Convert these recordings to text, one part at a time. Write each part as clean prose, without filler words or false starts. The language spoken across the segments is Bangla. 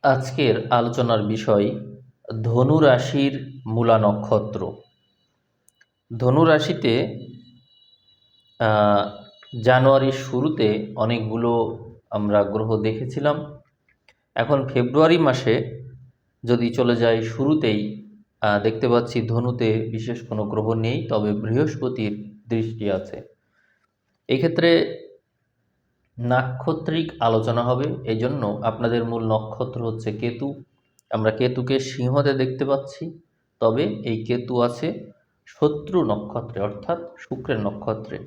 আজকের আলোচনার বিষয় ধনু রাশির মূলা নক্ষত্র। ধনু রাশিতে আহ, জানুয়ারির শুরুতে অনেকগুলো আমরা গ্রহ দেখেছিলাম। এখন ফেব্রুয়ারি মাসে যদি চলে যাই শুরুতেই দেখতে পাচ্ছি ধনুতে বিশেষ কোনো গ্রহ নেই, তবে বৃহস্পতির দৃষ্টি আছে। এক্ষেত্রে নাক্ষত্রিক আলোচনা হবে, এই জন্য আপনাদের মূল নক্ষত্র হচ্ছে কেতু। আমরা কেতুকে সিংহতে দেখতে পাচ্ছি, তবে এই কেতু আছে শত্রু নক্ষত্রে অর্থাৎ শুক্রের নক্ষত্রে।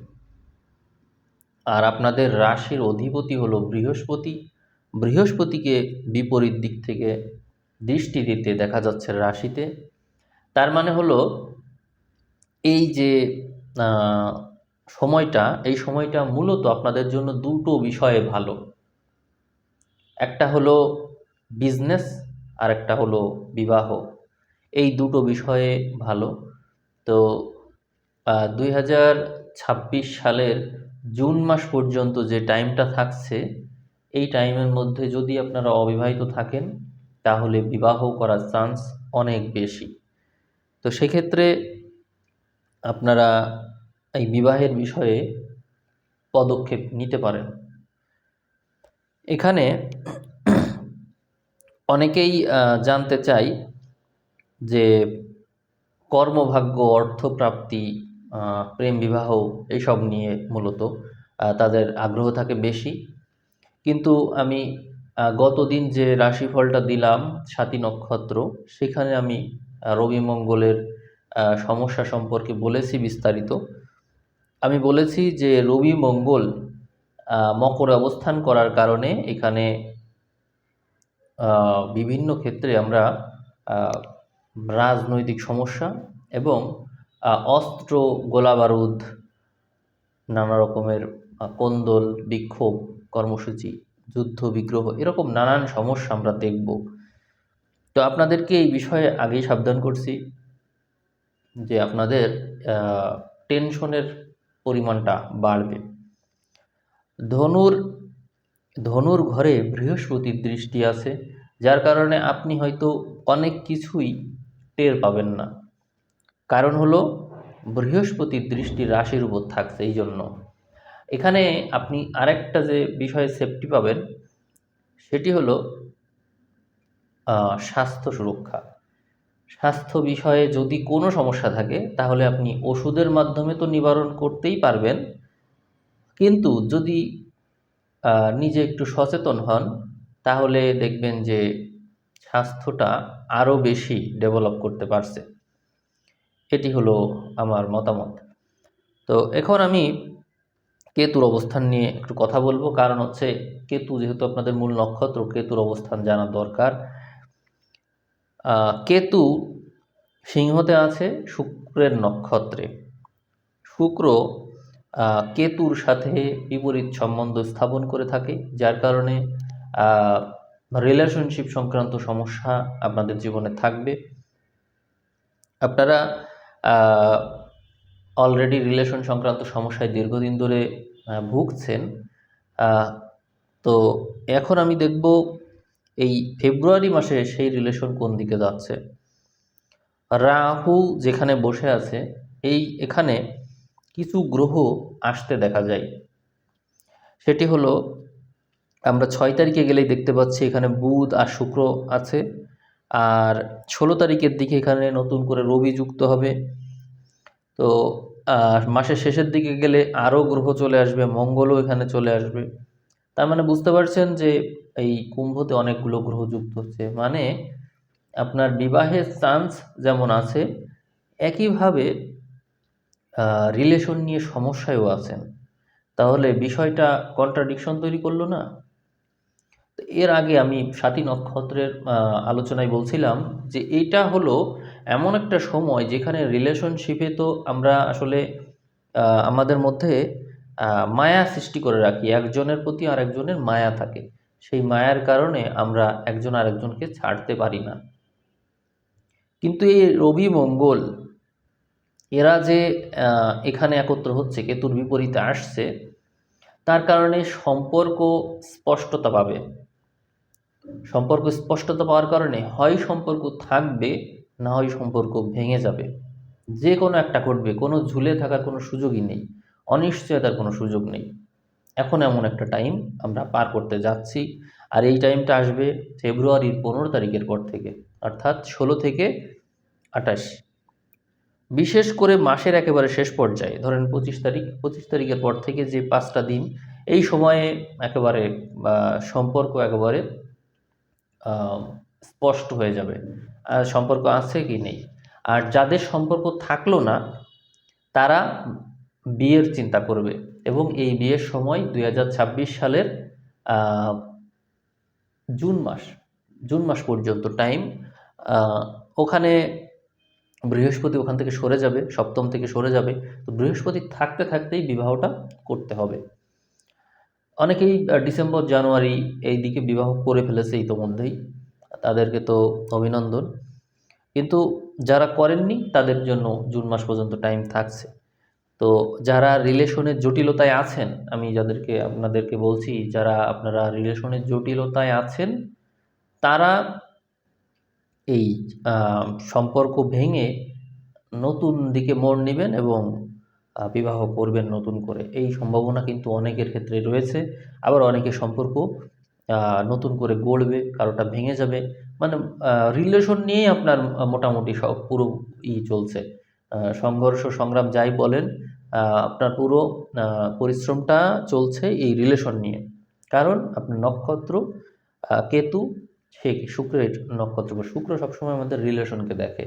আর আপনাদের রাশির অধিপতি হলো বৃহস্পতি। বৃহস্পতিকে বিপরীত দিক থেকে দৃষ্টি দিতে দেখা যাচ্ছে রাশিতে। তার মানে হলো এই যে আহ, এই সময়টা মূলত আপনাদের জন্য দুটো বিষয়ে ভালো। একটা হলো বিজনেস, আর একটা হলো বিবাহ। এই দুটো বিষয়ে ভালো। তো 2026 সালের জুন মাস পর্যন্ত যে টাইমটা থাকছে, এই টাইমের মধ্যে যদি আপনারা অবিবাহিত থাকেন তাহলে বিবাহ করার চান্স অনেক বেশি। তো সেক্ষেত্রে আপনারা এই বিবাহের বিষয়ে পদক্ষেপ নিতে পারেন। এখানে অনেকেই জানতে চাই যে কর্মভাগ্য, অর্থপ্রাপ্তি, প্রেম বিবাহ এইসব নিয়ে মূলত তাদের আগ্রহ থাকে বেশি। কিন্তু আমি গতদিন যে রাশিফলটা দিলাম স্বাতী নক্ষত্র, সেখানে আমি রবি মঙ্গলের সমস্যা সম্পর্কে বলেছি বিস্তারিত। আমি বলেছি যে রবি মঙ্গল মকরে অবস্থান করার কারণে এখানে বিভিন্ন ক্ষেত্রে আমরা আহ, রাজনৈতিক সমস্যা এবং অস্ত্র, গোলাবারুদ, নানা রকমের কোন্দল, বিক্ষোভ, কর্মসূচি, যুদ্ধ বিগ্রহ, এরকম নানান সমস্যা আমরা দেখব। তো আপনাদেরকে এই বিষয়ে আগেই সাবধান করছি যে আপনাদের টেনশনের পরিমাণটা বাড়বে। ধনুর ধনুর ঘরে বৃহস্পতির দৃষ্টি আছে, যার কারণে আপনি হয়তো অনেক কিছুই টের পাবেন না। কারণ হলো বৃহস্পতির দৃষ্টি রাশির উপর থাকছে, এই জন্য এখানে আপনি আরেকটা যে বিষয়ে সেফটি পাবেন সেটি হলো স্বাস্থ্য সুরক্ষা। স্বাস্থ্য বিষয়ে যদি কোনো সমস্যা থাকে তাহলে আপনি ওষুধের মাধ্যমে তো নিবারণ করতেই পারবেন, কিন্তু যদি নিজে একটু সচেতন হন তাহলে দেখবেন যে স্বাস্থ্যটা আরও বেশি ডেভেলপ করতে পারছে। এটি হলো আমার মতামত। তো এখন আমি কেতুর অবস্থান নিয়ে একটু কথা বলবো, কারণ হচ্ছে কেতু যেহেতু আপনাদের মূল নক্ষত্র, কেতুর অবস্থান জানা দরকার। কেতু সিংহতে আছে শুক্রের নক্ষত্রে। শুক্র কেতুর সাথে বিপরীত সম্বন্ধ স্থাপন করে থাকে, যার কারণে রিলেশনশিপ সংক্রান্ত সমস্যা আপনাদের জীবনে থাকবে। আপনারা অলরেডি রিলেশন সংক্রান্ত সমস্যায় দীর্ঘদিন ধরে ভুগছেন। তো এখন আমি দেখব এই ফেব্রুয়ারি মাসে সেই রিলেশন কোন দিকে যাচ্ছে। রাহু যেখানে বসে আছে এখানে কিছু গ্রহ আসতে দেখা যায়। সেটি হলো আমরা 6 তারিখে গেলেই দেখতে পাচ্ছি এখানে বুধ আর শুক্র আছে, আর 16 তারিখের দিকে এখানে নতুন করে রবি যুক্ত হবে। তো মাসের শেষের দিকে গেলে আরও গ্রহ চলে আসবে, মঙ্গলও এখানে চলে আসবে। তার মানে বুঝতে পারছেন যে এই কুম্ভতে অনেকগুলো গ্রহ যুক্ত হচ্ছে, মানে আপনার বিবাহের চান্স যেমন আছে, একইভাবে রিলেশন নিয়ে সমস্যায়ও আছেন। তাহলে বিষয়টা কন্ট্রাডিকশন তৈরি করলো না? তো এর আগে আমি স্বাতী নক্ষত্রের আলোচনায় বলছিলাম যে এইটা হলো এমন একটা সময় যেখানে রিলেশনশিপে তো আমরা আসলে আমাদের মধ্যে মায়া সৃষ্টি করে রাখি, একজনের প্রতি আরেকজনের মায়া থাকে। সেই মায়ার কারণে আমরা একজন আরেকজনকে ছাড়তে পারি না। কিন্তু এই রবি মঙ্গল এরা যে এখানে একত্র হচ্ছে, কেতুর বিপরীতে আসছে, তার কারণে সম্পর্ক স্পষ্টতা পাবে। সম্পর্ক স্পষ্টতা পাওয়ার কারণে হয় সম্পর্ক থাকবে, না হয় সম্পর্ক ভেঙে যাবে। যে কোনো একটা ঘটবে, কোনো ঝুলে থাকার কোনো সুযোগই নেই, অনিশ্চয়তার কোনো সুযোগ নেই। এখন এমন একটা টাইম আমরা পার করতে যাচ্ছি, আর এই টাইমটা আসবে ফেব্রুয়ারির 15 তারিখের পর থেকে, অর্থাৎ 16 থেকে 28। বিশেষ করে মাসের একেবারে শেষ পর্যায়ে, ধরেন 25 তারিখ, 25 তারিখের পর থেকে যে 5টা দিন, এই সময়ে একেবারে সম্পর্ক একেবারে আহ, স্পষ্ট হয়ে যাবে সম্পর্ক আছে কি নেই। আর যাদের সম্পর্ক থাকলো না, তারা বিয়ের চিন্তা করবে, এবং এই বিয়ের সময় 2026 সালের আহ, জুন মাস, জুন মাস পর্যন্ত টাইম। ওখানে বৃহস্পতি ওখান থেকে সরে যাবে, সপ্তম থেকে সরে যাবে। তো বৃহস্পতি থাকতে থাকতেই বিবাহটা করতে হবে। অনেকেই ডিসেম্বর জানুয়ারি এই দিকে বিবাহ করে ফেলেছে ইতোমধ্যেই, তাদেরকে তো অভিনন্দন। কিন্তু যারা করেননি তাদের জন্য জুন মাস পর্যন্ত টাইম থাকছে। তো যারা রিলেশনের জটিলতায় আছেন, আমি যাদেরকে আপনাদেরকে বলছি, যারা আপনারা রিলেশনের জটিলতায় আছেন, তারা এই সম্পর্ক ভেঙে নতুন দিকে মোড় নেবেন এবং বিবাহ করবেন নতুন করে। এই সম্ভাবনা কিন্তু অনেকের ক্ষেত্রে রয়েছে। আবার অনেকের সম্পর্ক নতুন করে গড়বে, কারোটা ভেঙে যাবে। মানে রিলেশন নিয়েই আপনার মোটামুটি সব পুরো চলছে। সংঘর্ষ সংগ্রাম যাই বলেন, আপনার পুরো পরিশ্রমটা চলছে এই রিলেশন নিয়ে। কারণ আপনার নক্ষত্র কেতু, সে শুক্রের নক্ষত্র, বা শুক্র সবসময় আমাদের রিলেশনকে দেখে।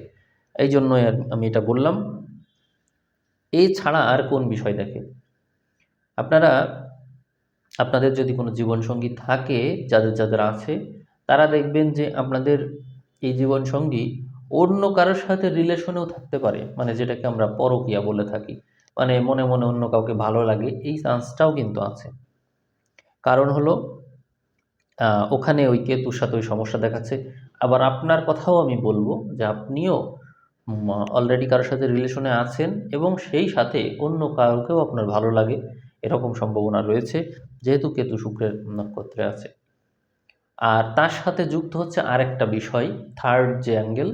এই জন্যই আমি এটা বললাম। এছাড়া আর কোন বিষয় দেখে? আপনারা, আপনাদের যদি কোনো জীবনসঙ্গী থাকে, যাদের যাদের আছে, তারা দেখবেন যে আপনাদের এই জীবনসঙ্গী অন্য কারোর সাথে রিলেশনেও থাকতে পারে, মানে যেটাকে আমরা পরকীয়া বলে থাকি। মানে মনে মনে অন্য কাউকে ভালো লাগে, এই চান্সটাও কিন্তু আছে। কারণ হলো ওখানে ওই কেতুর সাথে ওই সমস্যা দেখাচ্ছে। আবার আপনার কথাও আমি বলবো যে আপনিও অলরেডি কারোর সাথে রিলেশনে আছেন, এবং সেই সাথে অন্য কাউকেও আপনার ভালো লাগে, এরকম সম্ভাবনা রয়েছে, যেহেতু কেতু শুক্রের নক্ষত্রে আছে। আর তার সাথে যুক্ত হচ্ছে আরেকটা বিষয়, থার্ড যে অ্যাঙ্গেল,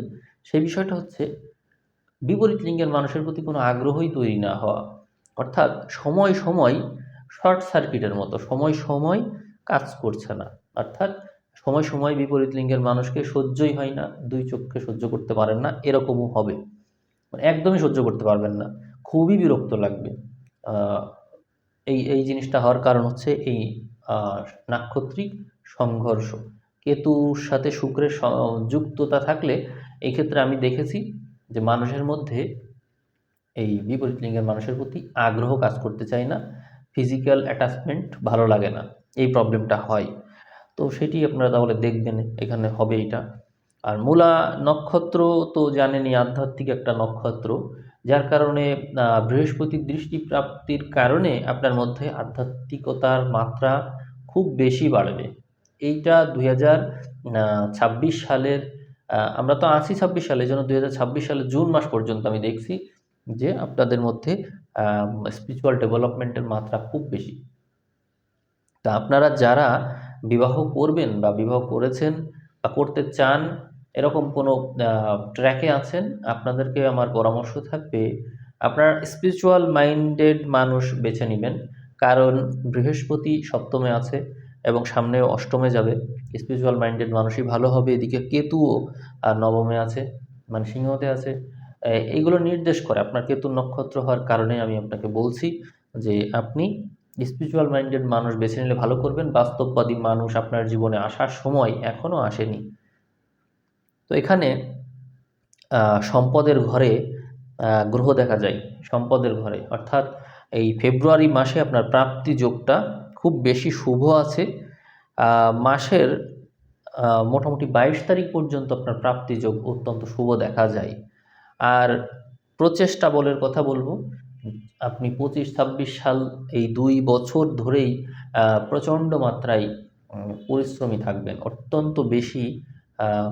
সেই বিষয়টা হচ্ছে বিপরীত লিঙ্গের মানুষের প্রতি কোনো আগ্রহই তৈরি না হওয়া। অর্থাৎ সময় সময় শর্ট সার্কিটের মতো সময় সময় কাজ করছে না। অর্থাৎ সময় সময় বিপরীত লিঙ্গের মানুষকে সহ্যই হয় না, দুই চোখকে সহ্য করতে পারেন না, এরকমও হবে। মানে একদমই সহ্য করতে পারবেন না, খুবই বিরক্ত লাগবে। আহ, এই এই জিনিসটা হওয়ার কারণ হচ্ছে এই আহ, নাক্ষত্রিক সংঘর্ষ। কেতুর সাথে শুক্রের যুক্ততা থাকলে এই ক্ষেত্রে আমি দেখেছি যে মানুষের মধ্যে, এই বিপরীত লিঙ্গের মানুষের প্রতি আগ্রহ কাজ করতে চায় না, ফিজিক্যাল অ্যাটাচমেন্ট ভালো লাগে না, এই প্রবলেমটা হয়। তো সেটি আপনারা তাহলে দেখবেন, এখানে হবে এটা। আর মূলা নক্ষত্র তো জানেনই, আধ্যাত্মিক একটা নক্ষত্র, যার কারণে বৃহস্পতির দৃষ্টি প্রাপ্তির কারণে আপনার মধ্যে আধ্যাত্মিকতার মাত্রা খুব বেশি বাড়বে। এইটা 2026 সালের, আমরা তো আছি 26 সালে, এই জন্য 2026 সালের জুন মাস পর্যন্ত আমি দেখছি যে আপনাদের মধ্যে স্পিরিচুয়াল ডেভেলপমেন্টের মাত্রা খুব বেশি। তা আপনারা যারা বিবাহ করবেন বা বিবাহ করেছেন বা করতে চান, এরকম কোনো ট্র্যাকে আছেন, আপনাদেরকে আমার পরামর্শ থাকবে আপনার স্পিরিচুয়াল মাইন্ডেড মানুষ বেছে নেবেন। কারণ বৃহস্পতি সপ্তমে আছে এবং সামনেও অষ্টমে যাবে। স্পিরিচুয়াল মাইন্ডেড মানুষই ভালো হবে। এদিকে কেতুও নবমে আছে, মানে সিংহতে আছে। এইগুলো নির্দেশ করে, আপনার কেতু নক্ষত্র হওয়ার কারণে আমি আপনাকে বলছি যে আপনি স্পিরিচুয়াল মাইন্ডেড মানুষ বেছে নিলে ভালো করবেন। বাস্তববাদী মানুষ আপনার জীবনে আসার সময় এখনও আসেনি। তো এখানে সম্পদের ঘরে গ্রহ দেখা যায়, সম্পদের ঘরে, অর্থাৎ এই ফেব্রুয়ারি মাসে আপনার প্রাপ্তি যোগটা খুব বেশি শুভ আছে। মাসের মোটামুটি 22 তারিখ পর্যন্ত আপনার প্রাপ্তি যোগ অত্যন্ত শুভ দেখা যায়। আর প্রচেষ্টা বলের কথা বলবো, আপনি 25-26 সাল, এই 2 বছর ধরেই প্রচণ্ড মাত্রায় পরিশ্রমী থাকবেন, অত্যন্ত বেশি আহ,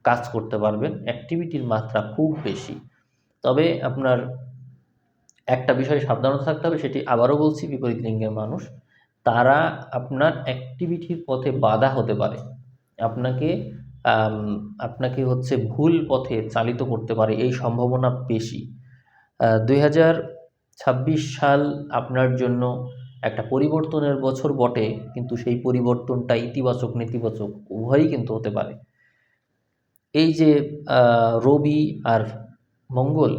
কাজ করতে পারবেন, অ্যাক্টিভিটির মাত্রা খুব বেশি। তবে আপনার একটা বিষয়ে সাবধানতা থাকতে হবে, সেটি আবারও বলছি, বিপরীত লিঙ্গের মানুষ, তারা আপনার অ্যাক্টিভিটির পথে বাধা হতে পারে। আপনাকে আম, আপনাকে হচ্ছে ভুল পথে চালিত করতে পারে, এই সম্ভাবনা বেশি। 2026 সাল আপনার জন্য একটা পরিবর্তনের বছর বটে, কিন্তু সেই পরিবর্তনটা ইতিবাচক নেতিবাচক উভয়ই কিন্তু হতে পারে। এই যে রবি আর মঙ্গল,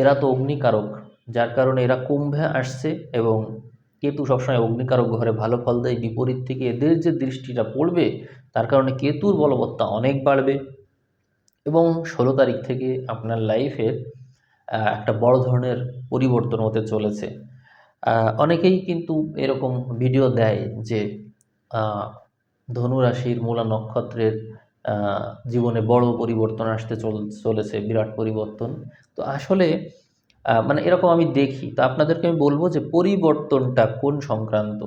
এরা তো অগ্নিকারক, যার কারণে এরা কুম্ভে আসছে, এবং কেতু সবসময় অগ্নিকারক ঘরে ভালো ফল দেয়। বিপরীত থেকে এদের যে দৃষ্টিটা পড়বে, তার কারণে কেতুর বলবত্তা অনেক বাড়বে, এবং 16 তারিখ থেকে আপনার লাইফের একটা বড় ধরনের পরিবর্তন হতে চলেছে। অনেকেই কিন্তু এরকম ভিডিও দেয় যে আহ, ধনু রাশির মূলা নক্ষত্রের জীবনে বড় পরিবর্তন আসতে চলেছে, বিরাট পরিবর্তন। তো আসলে মানে এরকম আমি দেখি। তো আপনাদেরকে আমি বলবো যে পরিবর্তনটা কোন সংক্রান্ত।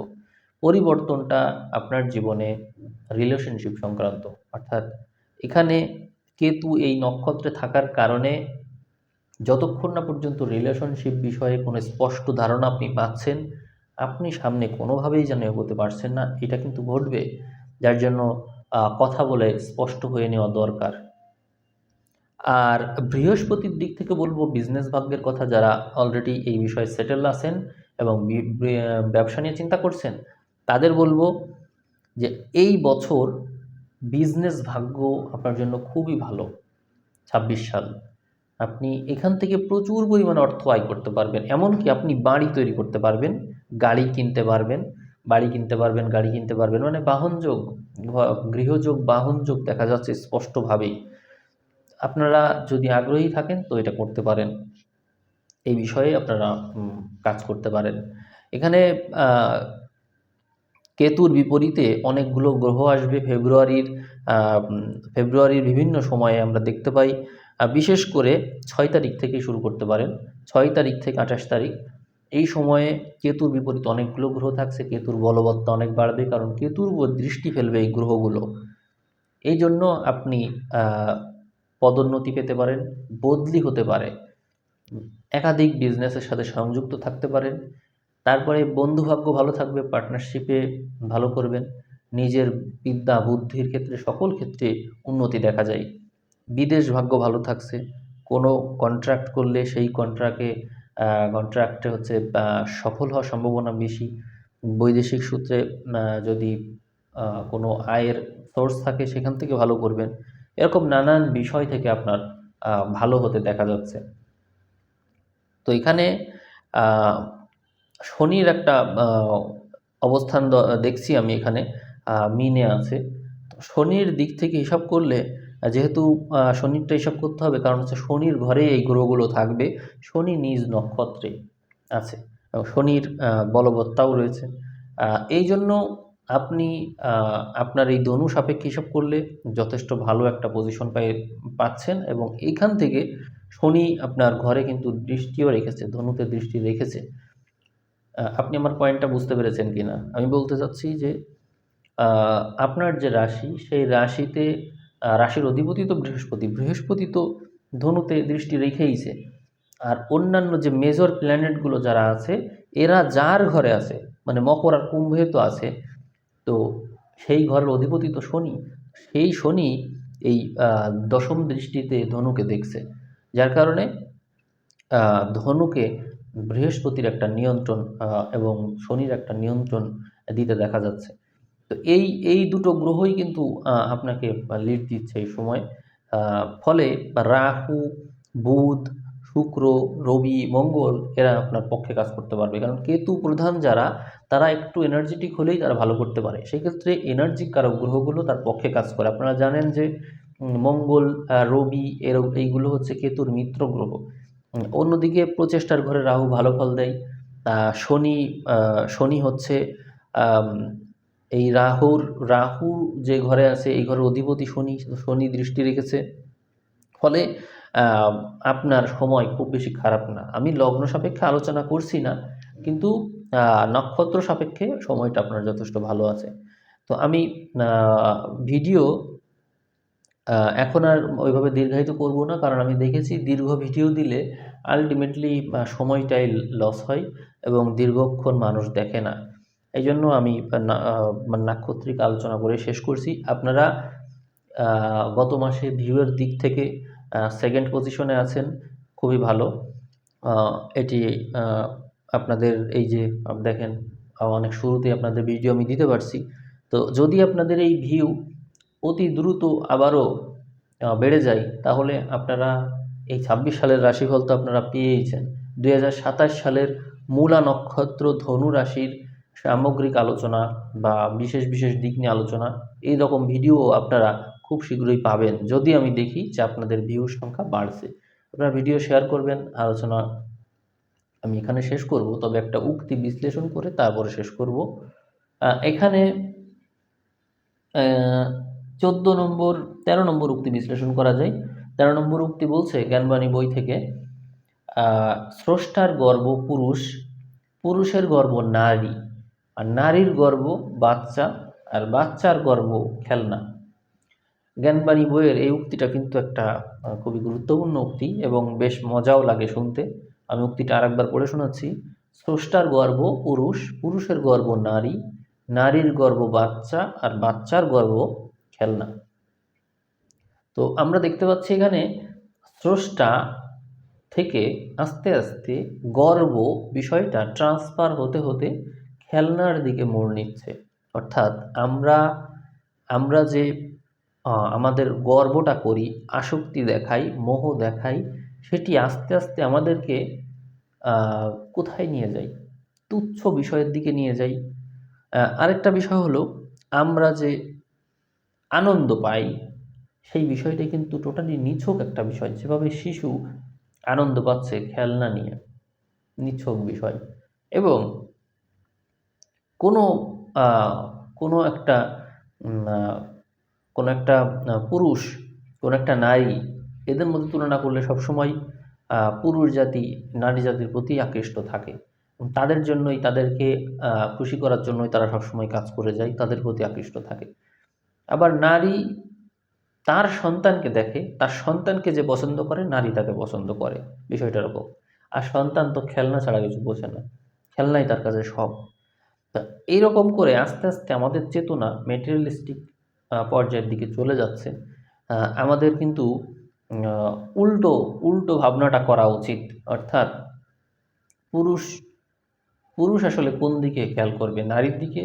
পরিবর্তনটা আপনার জীবনে রিলেশনশিপ সংক্রান্ত। অর্থাৎ এখানে কেতু এই নক্ষত্রে থাকার কারণে যতক্ষণ না পর্যন্ত রিলেশনশিপ বিষয়ে কোনো স্পষ্ট ধারণা আপনি পাচ্ছেন, আপনি সামনে কোনোভাবেই যেন এগোতে পারছেন না, এটা কিন্তু ঘটবে। যার জন্য কথা বলে স্পষ্ট হয়ে নেওয়া দরকার। আর বৃহস্পতির দিক থেকে বলবো, বিজনেস ভাগ্যের কথা, যারা অলরেডি এই বিষয়ে সেটেল আছেন এবং ব্যবসা নিয়ে চিন্তা করছেন, তাদের বলবো যে এই বছর বিজনেস ভাগ্য আপনার জন্য খুবই ভালো। 26 সাল আপনি এখান থেকে প্রচুর পরিমাণে অর্থ আয় করতে পারবেন, এমনকি আপনি বাড়ি তৈরি করতে পারবেন, গাড়ি কিনতে পারবেন, বাড়ি কিনতে পারবেন, গাড়ি কিনতে পারবেন, মানে বাহনযোগ, গৃহযোগ, বাহনযোগ দেখা যাচ্ছে স্পষ্টভাবেই। আপনারা যদি আগ্রহী থাকেন তো এটা করতে পারেন, এই বিষয়ে আপনারা কাজ করতে পারেন। এখানে আহ, কেতুর বিপরীতে অনেকগুলো গ্রহ আসবে ফেব্রুয়ারির বিভিন্ন সময়ে আমরা দেখতে পাই। বিশেষ করে 6 তারিখ থেকে শুরু করতে পারেন, 6 তারিখ থেকে 28 তারিখ। এই সময়ে কেতুর বিপরীতে অনেকগুলো গ্রহ থাকছে, কেতুর বলবত্তা অনেক বাড়বে, কারণ কেতুর উপর দৃষ্টি ফেলবে এই গ্রহগুলো। এই জন্য আপনি আহ, পদোন্নতি পেতে পারেন, বদলি হতে পারে, একাধিক বিজনেসের সাথে সংযুক্ত থাকতে পারেন। তারপরে বন্ধুভাগ্য ভালো থাকবে, পার্টনারশিপে ভালো করবেন, নিজের বিদ্যা বুদ্ধির ক্ষেত্রে সকল ক্ষেত্রে উন্নতি দেখা যায়। বিদেশ ভাগ্য ভালো থাকছে, কোনো কন্ট্রাক্ট করলে সেই কন্ট্রাক্টে হচ্ছে সফল হওয়ার সম্ভাবনা বেশি। বৈদেশিক সূত্রে যদি কোনো আয়ের সোর্স থাকে, সেখান থেকে ভালো করবেন। এরকম নানান বিষয় থেকে আপনার ভালো হতে দেখা যাচ্ছে। তো এখানে আহ, শনির একটা অবস্থান দেখছি আমি এখানে, মিনে আছে। তো শনির দিক থেকে হিসাব করলে, যেহেতু শনিরটা হিসাব করতে হবে, কারণ হচ্ছে শনির ঘরে এই গ্রহগুলো থাকবে, শনি নিজ নক্ষত্রে আছে এবং শনির বলবত্তাও রয়েছে। এই জন্য আপনি আপনার এই ধনু সাপেক্ষে হিসাব করলে যথেষ্ট ভালো একটা পজিশন পাচ্ছেন, এবং এইখান থেকে শনি আপনার ঘরে কিন্তু দৃষ্টিও রেখেছে, ধনুতে দৃষ্টি রেখেছে। আপনি আমার পয়েন্টটা বুঝতে পেরেছেন কিনা? আমি বলতে চাচ্ছি যে আপনার যে রাশি, সেই রাশিতে রাশির অধিপতি তো বৃহস্পতি, বৃহস্পতি তো ধনুতে দৃষ্টি রেখেইছে। আর অন্যান্য যে মেজর প্ল্যানেটগুলো যারা আছে, এরা যার ঘরে আছে, মানে মকর আর কুম্ভে তো আছে, তো সেই ঘরের অধিপতি তো শনি। সেই শনি এই দশম দৃষ্টিতে ধনুকে দেখছে, যার কারণে ধনুকে বৃহস্পতির একটা নিয়ন্ত্রণ এবং শনির একটা নিয়ন্ত্রণ দিতে দেখা যাচ্ছে। তো এই এই দুটো গ্রহই কিন্তু আপনাকে লিড দিচ্ছে এই সময়। ফলে রাহু, বুধ, শুক্র, রবি, মঙ্গল এরা আপনার পক্ষে কাজ করতে পারবে, কারণ কেতু প্রধান যারা, তারা একটু এনার্জেটিক হলেই তারা ভালো করতে পারে। সেক্ষেত্রে এনার্জি কারক গ্রহগুলো তার পক্ষে কাজ করে। আপনারা জানেন যে মঙ্গল, রবি এইগুলো হচ্ছে কেতুর মিত্র গ্রহ। অন্যদিকে প্রচেষ্টার ঘরে রাহু ভালো ফল দেয়। শনি শনি হচ্ছে আম, এই রাহু যে ঘরে আছে, এই ঘরের অধিপতি শনি, শনি দৃষ্টি রেখেছে। ফলে আহ, আপনার সময় খুব বেশি খারাপ না। আমি লগ্ন সাপেক্ষে আলোচনা করছি না, কিন্তু নক্ষত্র সাপেক্ষে সময়টা আপনার যথেষ্ট ভালো আছে। তো আমি ভিডিও এখন আর ওইভাবে দীর্ঘায়িত করব না, কারণ আমি দেখেছি দীর্ঘ ভিডিও দিলে আলটিমেটলি সময়টাই লস হয় এবং দীর্ঘক্ষণ মানুষ দেখে না। এই জন্য আমি মানে নাক্ষত্রিক আলোচনা করে শেষ করছি। আপনারা গত মাসে ভিউয়ের দিক থেকে সেকেন্ড পজিশনে আছেন, খুবই ভালো। এটি আপনাদের এই যে দেখেন, অনেক শুরুতেই আপনাদের ভিডিও আমি দিতে পারছি। তো যদি আপনাদের এই ভিউ অতি দ্রুত আবারও বেড়ে যায়, তাহলে আপনারা এই ২৬ সালের রাশিফল তো আপনারা পেয়েইছেন। ২০২৭ সালের মূলা নক্ষত্র ধনু রাশির সামগ্রিক আলোচনা বা বিশেষ বিশেষ দিক নিয়ে আলোচনা, এই রকম ভিডিও আপনারা খুব শীঘ্রই পাবেন, যদি আমি দেখি যে আপনাদের ভিউ সংখ্যা বাড়ছে। আপনারা ভিডিও শেয়ার করবেন। আলোচনা আমি এখানে শেষ করব, তবে একটা উক্তি বিশ্লেষণ করে তারপরে শেষ করব। এখানে ১৪ নম্বর ১৩ নম্বর উক্তি বিশ্লেষণ করা যায়। ১৩ নম্বর উক্তি বলছে জ্ঞানবাণী বই থেকে, স্রষ্টার গর্ব পুরুষ, পুরুষের গর্ব নারী, আর নারীর গর্ব বাচ্চা, আর বাচ্চার গর্ব খেলনা। জ্ঞানবাণী বইয়ের এই উক্তিটা কিন্তু একটা খুবই গুরুত্বপূর্ণ উক্তি এবং বেশ মজাও লাগে শুনতে। আমি উক্তিটা আরেকবার পড়ে শোনাচ্ছি। স্রষ্টার গর্ব পুরুষ, পুরুষের গর্ব নারী, নারীর গর্ব বাচ্চা, আর বাচ্চার গর্ব খেলনা। তো আমরা দেখতে পাচ্ছি এখানে স্রষ্টা থেকে আস্তে আস্তে গর্ব বিষয়টা ট্রান্সফার হতে হতে খেলনার দিকে মোড় নিচ্ছে। অর্থাৎ আমরা যে আমাদের গর্বটা করি, আসক্তি দেখাই, মোহ দেখাই, সেটি আস্তে আস্তে আমাদেরকে কোথায় নিয়ে যায়? তুচ্ছ বিষয়ের দিকে নিয়ে যায়। আরেকটা বিষয় হলো, আমরা যে আনন্দ পাই সেই বিষয়টা কিন্তু টোটালি নিছক একটা বিষয়। যেভাবে শিশু আনন্দ পাচ্ছে খেলনা নিয়ে, নিছক বিষয়। এবং কোনো কোনো একটা কোনো একটা পুরুষ, কোনো একটা নারী, এদের মধ্যে তুলনা করলে সবসময় পুরুষ জাতি নারী জাতির প্রতি আকৃষ্ট থাকে। তাদের জন্যই, তাদেরকে খুশি করার জন্যই তারা সবসময় কাজ করে যায়, তাদের প্রতি আকৃষ্ট থাকে। আবার নারী তার সন্তানকে দেখে, তার সন্তানকে যে পছন্দ করে, নারী তাকে পছন্দ করে, বিষয়টা এরকম। আর সন্তান তো খেলনা ছাড়া কিছু বোঝে না, খেলনাই তার কাছে সব। তা এইরকম করে আস্তে আস্তে আমাদের চেতনা মেটেরিয়ালিস্টিক পর্যায়ের দিকে চলে যাচ্ছে। আমাদের কিন্তু উল্টো উল্টো ভাবনাটা করা উচিত। অর্থাৎ পুরুষ পুরুষ আসলে কোন দিকে খেয়াল করবে, নারীর দিকে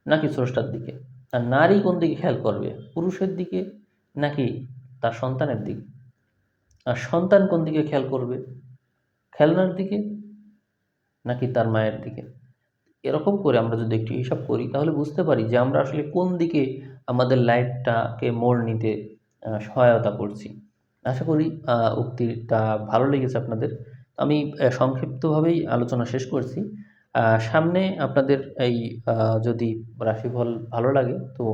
নাকি স্রষ্টার দিকে? আর নারী কোন দিকে খেয়াল করবে, পুরুষের দিকে নাকি তার সন্তানের দিকে? আর সন্তান কোন দিকে খেয়াল করবে, খেলনার দিকে নাকি তার মায়ের দিকে? এরকম করে আমরা যদি একটু হিসাব করি, তাহলে বুঝতে পারি যে আমরা আসলে কোন দিকে আমাদের লাইফটাকে মোড় নিতে সহায়তা করছি। আশা করি উক্তিটা ভালো লেগেছে আপনাদের। আমি সংক্ষিপ্তভাবেই আলোচনা শেষ করছি। সামনে আপনাদের এই যদি রাশিফল ভালো লাগে, তো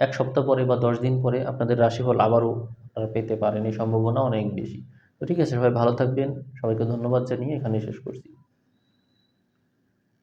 ১ সপ্তাহ পরে বা ১০ দিন পরে আপনাদের রাশিফল আবারও আপনারা পেতে পারেন, এই সম্ভাবনা অনেক বেশি। তো ঠিক আছে, সবাই ভালো থাকবেন। সবাইকে ধন্যবাদ জানিয়ে এখানেই শেষ করছি।